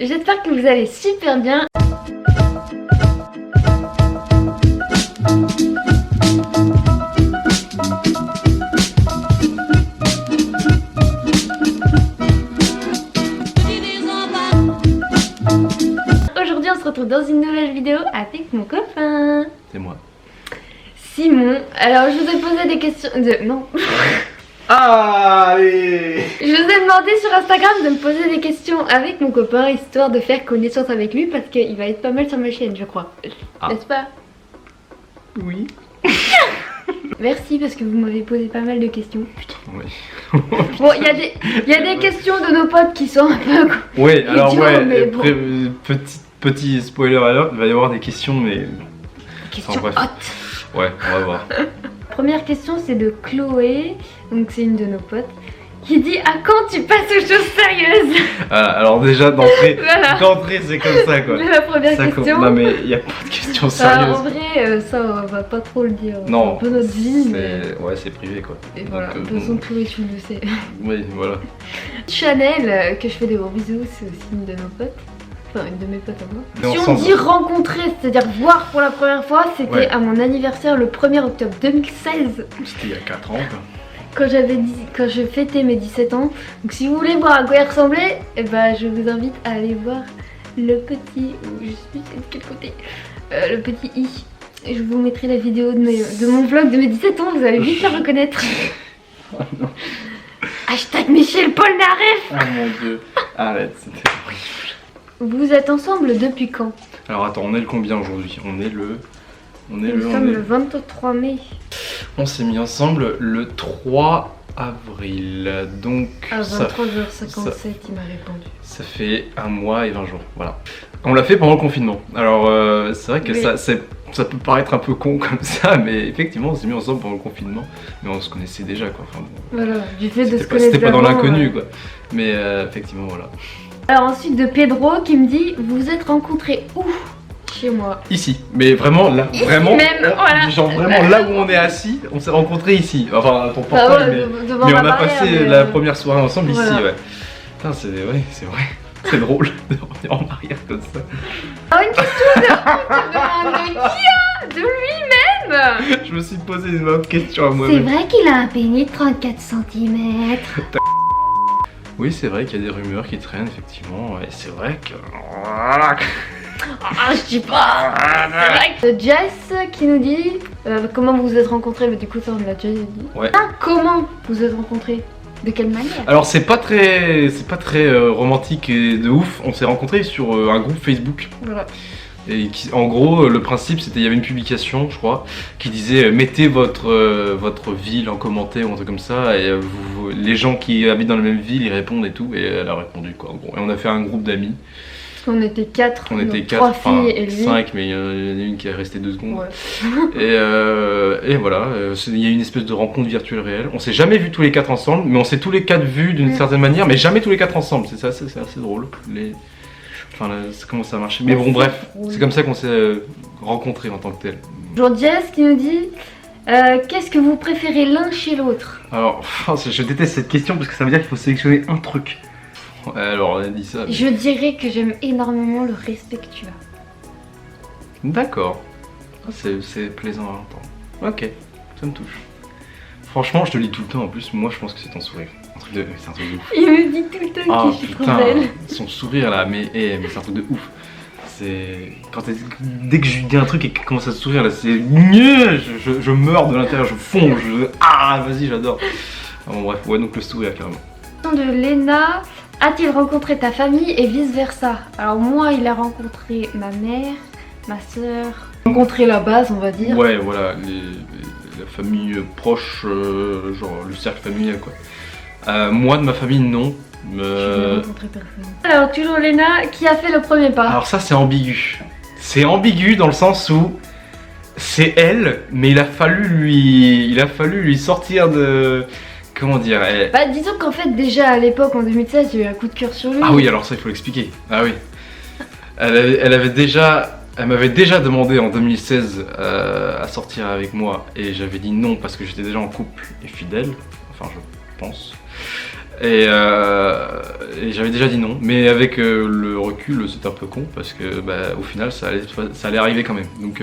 j'espère que vous allez super bien. Aujourd'hui on se retrouve dans une nouvelle vidéo avec mon copain. C'est moi. Simon. Alors je vous ai posé des questions de... Non. Allez. Je vous ai demandé sur Instagram de me poser des questions avec mon copain, histoire de faire connaissance avec lui, parce qu'il va être pas mal sur ma chaîne, je crois. N'est-ce pas? Oui. Merci, parce que vous m'avez posé pas mal de questions. Putain, oui. Bon, il y a des questions de nos potes qui sont un peu... Oui, alors idiots, ouais, mais bon. petit spoiler alert, il va y avoir des questions, mais... Questions bref. hot. Ouais, on va voir. Première question, c'est de Chloé, donc c'est une de nos potes, qui dit: à quand tu passes aux choses sérieuses? Alors déjà, d'entrée, Voilà. c'est comme ça, quoi. La première Ça, question. Non mais il n'y a pas de questions En sérieuses. vrai, ça on va pas trop le dire. Non, c'est un peu notre vie, mais... Ouais, c'est privé, quoi. Et Donc, voilà, de toute façon, Chloé, tu le sais. Oui, voilà. Chanel, que je fais des gros bisous, c'est aussi une de nos potes. Enfin, une de mes potes à moi. Mais Si on ensemble. dit rencontrer, c'est-à-dire voir pour la première fois, c'était Ouais. à mon anniversaire le 1er octobre 2016. C'était il y a 4 ans, quoi. Quand je fêtais mes 17 ans. Donc si vous voulez voir à quoi il ressemblait, eh ben, je vous invite à aller voir le petit... Je sais plus de quel côté. Le petit i. Et je vous mettrai la vidéo de mon vlog de mes 17 ans, vous allez vite le reconnaître. Oh non. Hashtag Michel Polnareff. Oh mon dieu. Arrête, c'était horrible. Vous êtes ensemble depuis quand? Alors attends, on est le combien aujourd'hui? Nous sommes le 23 mai. On s'est mis ensemble le 3 avril, donc À ça 23h57, il m'a répondu. fait 1 mois et 20 jours, voilà. On l'a fait pendant le confinement, alors c'est vrai que Oui. ça peut paraître un peu con comme ça, mais effectivement on s'est mis ensemble pendant le confinement, mais on se connaissait déjà, quoi. Enfin, bon, Voilà, du fait de se c'était connaître pas dans d'avant, l'inconnu, quoi. Mais effectivement, voilà. Alors ensuite de Pedro qui me dit: vous vous êtes rencontrés où? Chez moi. Ici, mais vraiment là, Ici vraiment, même, voilà. genre vraiment là où on est assis, on s'est rencontrés ici. Enfin, ton Enfin, portail, ouais, mais... devant Mais on ma a barrière, passé mais, la première soirée ensemble voilà. ici, ouais. Putain, c'est vrai, c'est drôle de revenir en arrière comme ça. Ah, une question de qui a? De lui-même. Je me suis posé une autre question à C'est moi-même. vrai qu'il a un pénis de 34 cm. Oui, c'est vrai qu'il y a des rumeurs qui traînent, effectivement. Et c'est vrai que... Voilà. Ah, je dis pas. C'est vrai que Jess qui nous dit comment vous vous êtes rencontrés, mais du coup ça on l'a déjà dit. Ouais. Ah, comment vous vous êtes rencontrés? De quelle manière? Alors c'est pas très romantique et de ouf. On s'est rencontrés sur un groupe Facebook. Voilà. Et qui, en gros, le principe c'était, il y avait une publication, je crois, qui disait mettez votre ville en commentaire ou un truc comme ça, et les gens qui habitent dans la même ville ils répondent et tout, et elle a répondu, quoi, en gros. Et on a fait un groupe d'amis. On était 4, On était 3 4, filles et lui. 5, mais il y en a une qui est restée 2 secondes. Ouais. Et voilà, il y a eu une espèce de rencontre virtuelle réelle. On s'est jamais vus tous les 4 ensemble, mais on s'est tous les 4 vus d'une certaine manière, mais jamais tous les 4 ensemble. C'est assez drôle. Enfin, c'est comment ça marche. Mais bon, bref, c'est comme ça qu'on s'est rencontrés en tant que tel. Bonjour Jess qui nous dit qu'est-ce que vous préférez l'un chez l'autre? Alors, je déteste cette question parce que ça veut dire qu'il faut sélectionner un truc. Alors, elle a dit ça. Mais... Je dirais que j'aime énormément le respect que tu as. D'accord. C'est plaisant à entendre. Ok, ça me touche. Franchement, je te lis tout le temps en plus. Moi, je pense que c'est ton sourire. C'est un truc de ouf. Il me dit tout le temps Ah que je suis trop putain, belle. son sourire là, mais c'est un truc de ouf. C'est dès que je lui dis un truc et qu'il commence à sourire là, c'est je meurs de l'intérieur, je fonds, vas-y, j'adore. Ah, bon, bref, ouais, donc le sourire carrément. De Léna, a-t-il rencontré ta famille et vice versa? Alors moi, il a rencontré ma mère, ma soeur, rencontré la base, on va dire. Ouais, voilà, la famille proche, genre le cercle familial, quoi. Moi, de ma famille, non. Je n'ai rencontré personne. Alors toujours Léna, qui a fait le premier pas? Alors ça, c'est ambigu. C'est ambigu dans le sens où c'est elle, mais il a fallu lui sortir de... Comment dire, Bah disons qu'en fait déjà à l'époque en 2016 j'ai eu un coup de cœur sur lui. Ah oui, alors ça il faut l'expliquer. Ah oui. Elle m'avait déjà demandé en 2016 à sortir avec moi et j'avais dit non parce que j'étais déjà en couple et fidèle. Enfin je pense. Et j'avais déjà dit non, mais avec le recul, c'était un peu con parce que au final, ça allait arriver quand même. Donc,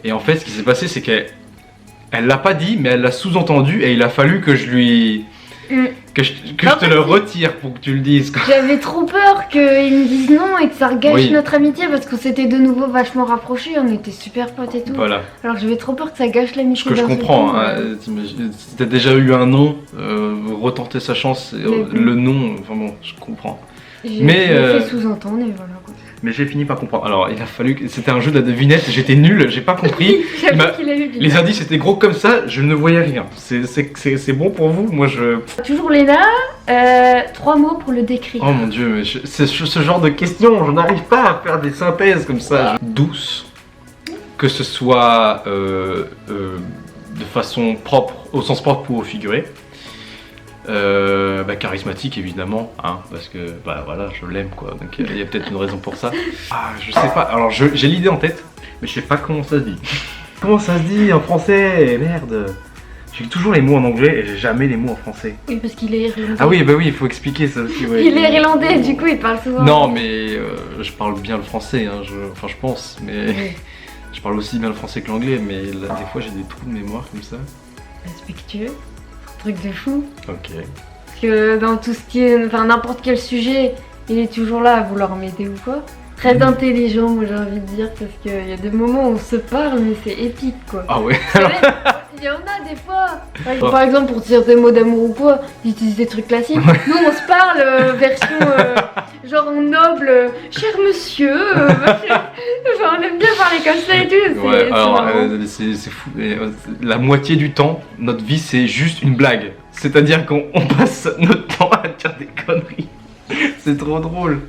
et en fait, ce qui s'est passé, c'est qu'elle l'a pas dit, mais elle l'a sous-entendu et il a fallu que je lui. Que je te le retire pour que tu le dises. J'avais trop peur qu'ils me disent non et que ça gâche notre amitié parce qu'on s'était de nouveau vachement rapprochés, on était super potes et tout. Voilà. Alors j'avais trop peur que ça gâche l'amitié. Ce que je comprends, si t'as déjà eu un non, retenter sa chance, le non, enfin bon, je comprends. J'ai fait sous-entendre et voilà quoi. Mais j'ai fini par comprendre. Alors il a fallu que c'était un jeu de la devinette, j'étais nul, j'ai pas compris. Les indices étaient gros comme ça, je ne voyais rien. C'est bon pour vous? Moi je. Toujours Léna, 3 mots pour le décrire. Oh mon dieu, mais c'est ce genre de questions, je n'arrive pas à faire des synthèses comme ça. Douce, que ce soit de façon propre, au sens propre ou au figuré. Charismatique évidemment, hein, parce que voilà, je l'aime quoi, donc il y a peut-être une raison pour ça. Ah, je sais pas, alors j'ai l'idée en tête, mais je sais pas comment ça se dit. Comment ça se dit en français? Merde, j'ai toujours les mots en anglais et j'ai jamais les mots en français. Oui, parce qu'il est irlandais. Ah oui, il faut expliquer ça aussi. Ouais. Il est irlandais, du coup il parle souvent. Non, mais je parle bien le français, hein, je pense, mais oui. Je parle aussi bien le français que l'anglais, mais là, des fois j'ai des trous de mémoire comme ça. Respectueux. Truc de fou. Ok. Parce que dans tout ce qui est, enfin n'importe quel sujet, il est toujours là à vouloir m'aider ou quoi. Très intelligent, moi j'ai envie de dire, parce qu'il y a des moments où on se parle, mais c'est épique quoi. Ah ouais. Il y en a des fois. Par exemple, pour dire des mots d'amour ou quoi, j'utilise des trucs classiques. Nous on se parle version genre noble, cher monsieur. Genre on aime bien parler comme ça et tout. Ouais, alors c'est fou. La moitié du temps, notre vie c'est juste une blague. C'est-à-dire qu'on passe notre temps à dire des conneries. C'est trop drôle.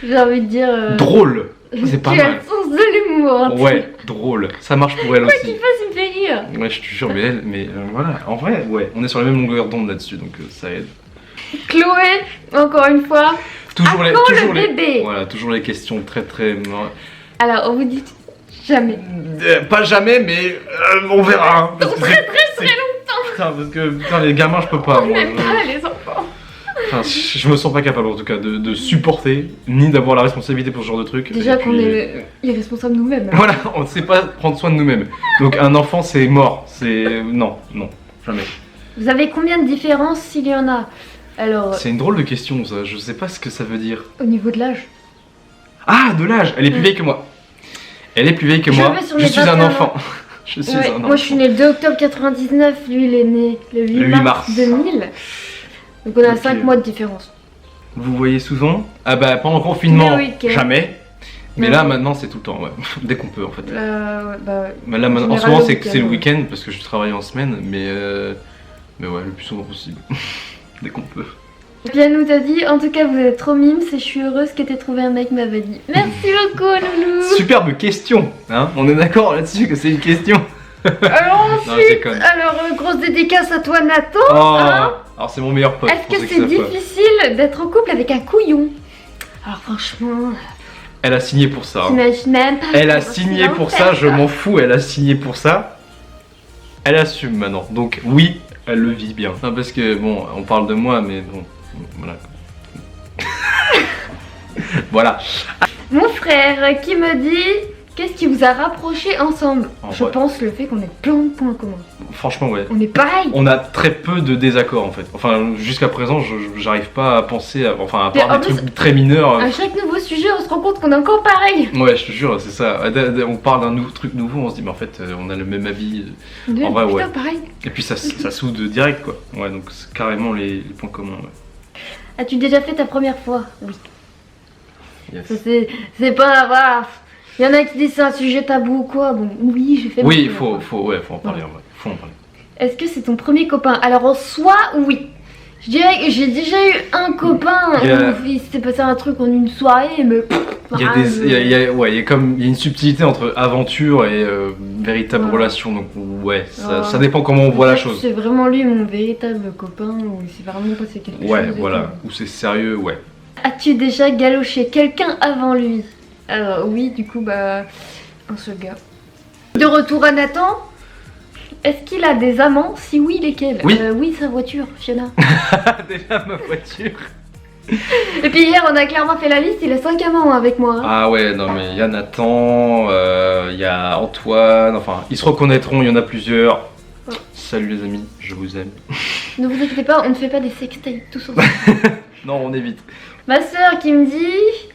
J'ai envie de dire. Drôle. C'est pas mal. Tu as le sens de l'humour. Ouais, drôle. Ça marche pour elle aussi. Quoi qu'il fasse, il me fait rire. Ouais, je te jure, mais voilà. En vrai, ouais, on est sur la même longueur d'onde là-dessus, donc ça aide. Chloé, encore une fois. Toujours le bébé. Voilà, toujours les questions très. Alors, on vous dit jamais. Pas jamais, mais on verra. Hein, parce que très longtemps. Putain, parce que les gamins, je peux pas. On n'aime pas les enfants. Enfin, je me sens pas capable en tout cas de supporter ni d'avoir la responsabilité pour ce genre de truc. Déjà qu'on est irresponsables nous-mêmes. Voilà, on ne sait pas prendre soin de nous-mêmes. Donc un enfant c'est mort, c'est non, jamais. Vous avez combien de différences s'il y en a? Alors. C'est une drôle de question ça, je sais pas ce que ça veut dire. Au niveau de l'âge. Ah, de l'âge, elle est plus vieille que moi. Elle est plus vieille que moi. Je suis un enfant. Je suis un enfant. Moi je suis née le 2 octobre 99, lui il est né le 8 mars 2000. Donc on a 5 mois de différence. Vous voyez souvent? Ah bah pendant le confinement, jamais. Mais là maintenant c'est tout le temps, ouais. Dès qu'on peut en fait. Mais là en ce moment c'est le week-end parce que je travaille en semaine, mais ouais, le plus souvent possible. Dès qu'on peut. Pianou t'a dit, en tout cas vous êtes trop mimes, et je suis heureuse que t'aies trouvé un mec, m'avait dit. Merci beaucoup Loulou. Superbe question, hein. On est d'accord là-dessus que c'est une question. Alors ensuite, grosse dédicace à toi Nathan. Hein. Alors c'est mon meilleur pote. Est-ce que c'est difficile d'être en couple avec un couillon? Alors franchement... Elle a signé pour ça. T'imagines même pas. Elle a signé pour ça, je m'en fous, elle a signé pour ça. Elle assume maintenant, donc oui, elle le vit bien. Non, parce que bon, on parle de moi, mais bon, voilà. Voilà. Mon frère qui me dit... Qu'est-ce qui vous a rapproché ensemble? Je pense le fait qu'on ait plein de points communs. Franchement, ouais. On est pareil. On a très peu de désaccords en fait. Enfin, jusqu'à présent, j'arrive pas à penser, à part des trucs très mineurs. À chaque nouveau sujet, on se rend compte qu'on est encore pareil. Ouais, je te jure, c'est ça. On parle d'un truc nouveau, on se dit, mais en fait, on a le même avis. En vrai, ouais. Pareil. Et puis ça soude direct, quoi. Ouais, donc c'est carrément les points communs. Ouais. As-tu déjà fait ta première fois? Oui. Yes. C'est pas... Voilà. Il y en a qui disent c'est un sujet tabou ou quoi. Bon, oui, j'ai fait. Oui, il faut en parler. Ouais. Faut en parler. Est-ce que c'est ton premier copain? Alors en soi, oui. Je dirais que j'ai déjà eu un copain où il s'est passé un truc en une soirée, mais. Il y a une subtilité entre aventure et véritable relation. Donc ouais, ça dépend comment on voit la chose. C'est vraiment lui mon véritable copain où il s'est vraiment passé quelque chose. Ouais, voilà. Où c'est sérieux, ouais. As-tu déjà galoché quelqu'un avant lui? Alors oui, du coup, un seul gars. De retour à Nathan, Est-ce qu'il a des amants? Si oui, lesquels? Oui. Oui, sa voiture, Fiona. Déjà ma voiture. Et puis hier, on a clairement fait la liste, il a 5 amants avec moi. Hein. Ah ouais, non mais il y a Nathan, il y a Antoine, enfin ils se reconnaîtront, il y en a plusieurs. Ouais. Salut les amis, je vous aime. Ne vous inquiétez pas, on ne fait pas des sextapes tous ensemble. Non, on évite. Ma soeur qui me dit...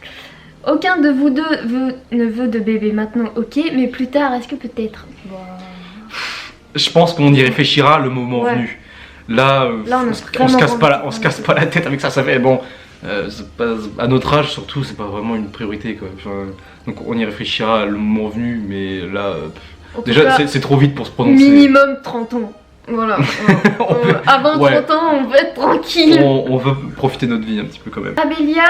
Aucun de vous deux ne veut de bébé maintenant, ok, mais plus tard, est-ce que peut-être? Je pense qu'on y réfléchira le moment Ouais. venu. Là, on se casse pas la tête avec ça, ça fait bon. À notre âge surtout, c'est pas vraiment une priorité quoi. Enfin, donc on y réfléchira le moment venu, mais là, En tout déjà cas, c'est trop vite pour se prononcer. minimum 30 ans. Voilà. On peut- Avant ouais. 30 ans, on veut être tranquille. On veut profiter de notre vie un petit peu quand même. Abélia,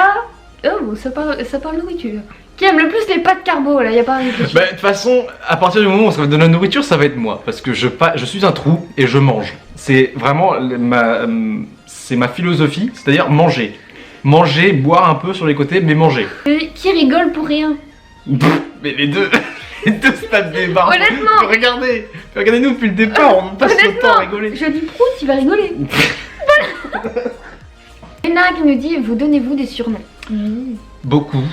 oh, ça parle nourriture. Qui aime le plus les pâtes carbo, là, y a pas à réfléchir. Bah, de toute façon, à partir du moment où ça va de la nourriture, ça va être moi. Parce que je suis un trou et je mange. C'est vraiment ma philosophie, c'est-à-dire manger. Manger, boire un peu sur les côtés, mais manger. Qui rigole pour rien. Mais les deux stades des barres. Honnêtement. Regardez-nous depuis le départ, on passe notre temps à rigoler. Je dis Prout, il va rigoler. Lena qui nous dit, vous donnez-vous des surnoms? Beaucoup,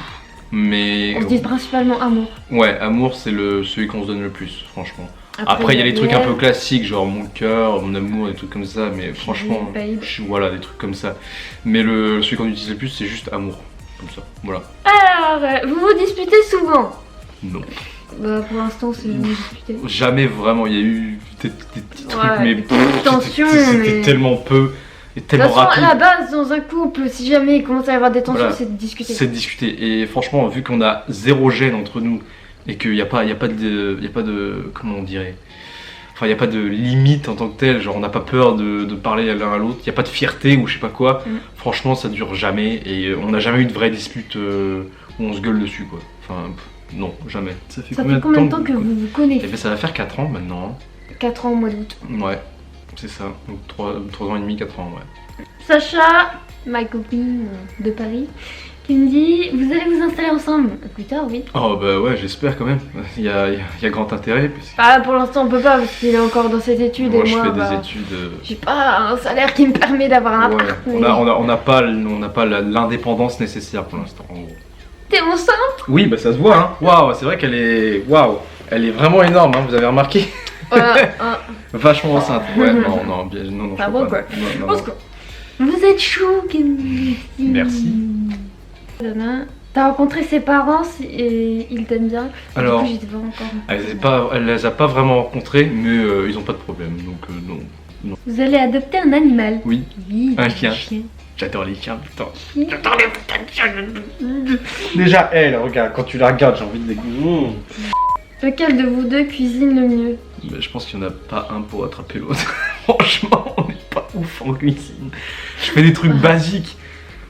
mais On se dit principalement amour. ouais, amour c'est celui qu'on se donne le plus, franchement. Après, il y a les trucs un peu classiques, genre mon cœur, mon amour, des trucs comme ça, mais franchement, babe. voilà, des trucs comme ça. Mais celui qu'on utilise le plus, c'est juste amour, comme ça, voilà. Alors, vous vous disputez souvent? Non. Bah, pour l'instant, c'est jamais disputé. Jamais vraiment, il y a eu des petits trucs, Ouais, mais des petites tensions, c'était mais- tellement peu et De toute tellement façon, rapide. à la base, dans un couple, si jamais il commence à y avoir des tensions, Voilà. c'est de discuter. C'est de discuter. Et franchement, vu qu'on a zéro gêne entre nous et qu'il n'y a pas de. Comment on dirait? Enfin, il n'y a pas de limite en tant que tel, genre on n'a pas peur de parler l'un à l'autre, il n'y a pas de fierté ou je sais pas quoi. Franchement, ça dure jamais et on n'a jamais eu de vraie dispute où on se gueule dessus quoi. Enfin, non, jamais. Ça fait combien de temps que vous vous connaissez? Eh ben, ça va faire 4 ans maintenant. 4 ans au mois d'août. Ouais, c'est ça. Donc 3 ans et demi, 4 ans, ouais. Sacha, ma copine de Paris, qui me dit, vous allez vous installer ensemble? Plus tard, oui. Oh bah ouais, j'espère quand même. Il y a grand intérêt. Parce que Bah, pour l'instant, on peut pas, parce qu'il est encore dans ses études. moi et je moi, fais bah, des études. j'ai pas un salaire qui me permet d'avoir un Ouais, appart. on n'a pas l'indépendance nécessaire pour l'instant. En gros. T'es enceinte? Oui, bah ça se voit. Hein. Waouh, c'est vrai qu'elle est. Waouh, elle est vraiment énorme. Hein, vous avez remarqué? Voilà, hein. Vachement enceinte. Ouais, non, bien, non, Ça je va, peux quoi. pas. Non, Pense que vous êtes chou, Camille. Merci. T'as rencontré ses parents et ils t'aiment bien? Alors, du coup, j'étais pas encore. Elle les a pas vraiment rencontrés, mais ils ont pas de problème. Donc non. Vous allez adopter un animal? Oui, Oui, Un des chien. chiens. j'adore les chiens, putain. Oui. J'adore les putains de chiens. Déjà, elle, regarde, quand tu la regardes, j'ai envie de les. Lequel de vous deux cuisine le mieux? Mais je pense qu'il n'y en a pas un pour attraper l'autre. Franchement, on n'est pas ouf en cuisine. Je fais des trucs basiques.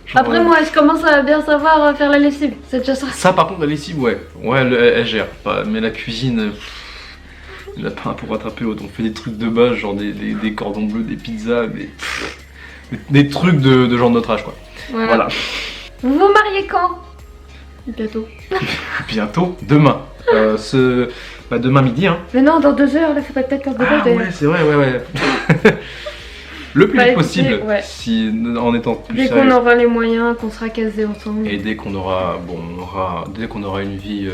Genre, Après, moi, je commence à bien savoir faire la lessive. C'est déjà ça. Ça, par contre, la lessive, ouais. Ouais, elle gère. Pas, mais la cuisine, il n'y en a pas un pour attraper l'autre. On fait des trucs de base, genre des cordons bleus, des pizzas, des trucs de gens de notre âge, quoi. Voilà. Vous vous mariez quand? Bientôt. Bientôt, demain. Demain midi, hein. Mais non, dans 2 heures, là, faut pas peut-être qu'on se Ah dépêche. ouais, c'est vrai, ouais. Le plus Bah, vite écoutez, possible, ouais. si, en étant plus Dès sérieux. qu'on aura les moyens, qu'on sera casés ensemble. Et dès qu'on aura, dès qu'on aura une vie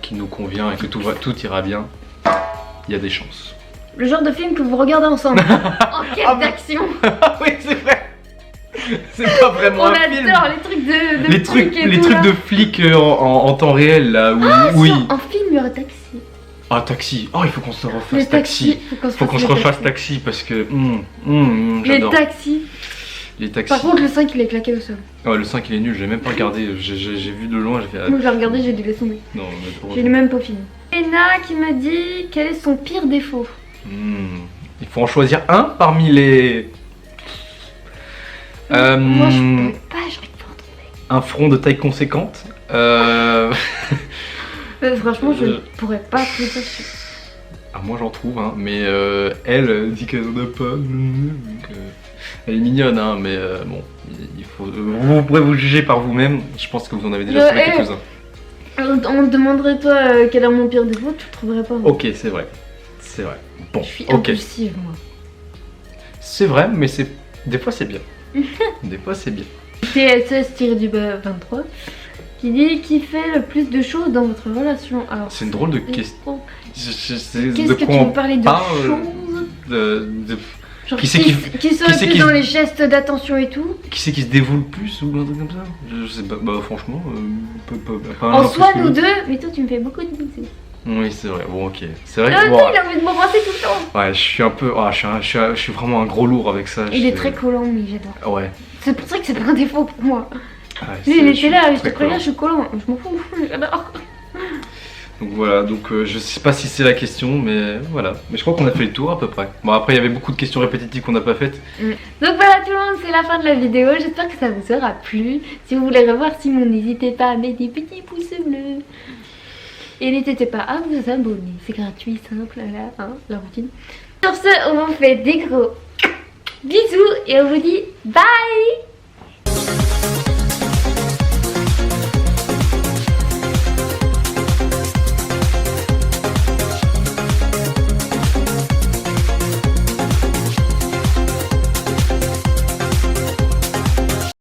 qui nous convient et que tout ira bien, il y a des chances. Le genre de film que vous regardez ensemble. Enquête Ah, mais- d'action. Ah oui, c'est vrai. C'est pas vraiment On un film. adore les trucs de Les trucs, flics et les tout, trucs là. de flics en temps réel là, oui. En film, il y aura Taxi. Ah, Taxi. Oh, il faut qu'on se Les refasse taxis. Taxi. Faut qu'on se refasse Taxi parce que Les j'adore. taxis. Les taxis. Par contre, le 5, il est claqué au sol. Ouais, le 5 il est nul, j'ai même pas regardé. J'ai vu de loin, j'ai fait. Moi, j'ai regardé, j'ai dû laisser tomber. Non, mais J'ai même pas fini. Lena qui me dit quel est son pire défaut. Il faut en choisir un parmi les. Moi, je pourrais pas, j'arrive pas à en trouver. Un front de taille conséquente. Franchement, je ne pourrais pas trouver ça dessus. Ah, moi j'en trouve, hein, mais elle dit qu'elle en a pas. Donc, elle est mignonne, hein, mais bon, il faut. Vous pourrez vous juger par vous-même. Je pense que vous en avez déjà trouvé quelques-uns. On te demanderait toi quel est mon pire défaut, tu le trouverais pas. Ok, c'est vrai. C'est vrai. Bon, Je suis ok. impulsive, moi. C'est vrai, mais des fois c'est bien. Des fois c'est bien. TSS-23 qui dit qui fait le plus de choses dans votre relation. Alors, C'est une drôle de question. Qu'est-ce De que quoi tu on veux parler de parle choses Genre, Genre, qui c'est qui serait c'est plus qui- dans les gestes d'attention et tout. qui c'est qui se dévoue le plus ou un truc comme ça? Je sais pas, bah franchement, pas En un soi, plus que nous l'autre. deux, mais toi tu me fais beaucoup de bisous. Oui, c'est vrai, bon ok. C'est vrai Ah, que toi, bon, il a envie de m'embrasser tout le temps. ouais, je suis un peu. Je suis vraiment un gros lourd avec ça. Il est très collant, mais j'adore. Ouais. C'est pour ça que c'est pas un défaut pour moi. Ouais, Lui, il je était suis là, je te très préviens, collant. je suis collant. Je m'en fous, j'adore. Donc voilà, je sais pas si c'est la question, mais voilà. Mais je crois qu'on a fait le tour à peu près. Bon, après, il y avait beaucoup de questions répétitives qu'on n'a pas faites. Donc voilà tout le monde, c'est la fin de la vidéo. J'espère que ça vous aura plu. Si vous voulez revoir Simon, n'hésitez pas à mettre des petits pouces bleus. Et n'hésitez pas à vous abonner. C'est gratuit, simple, là, hein, la routine. Sur ce, on vous fait des gros bisous et on vous dit bye.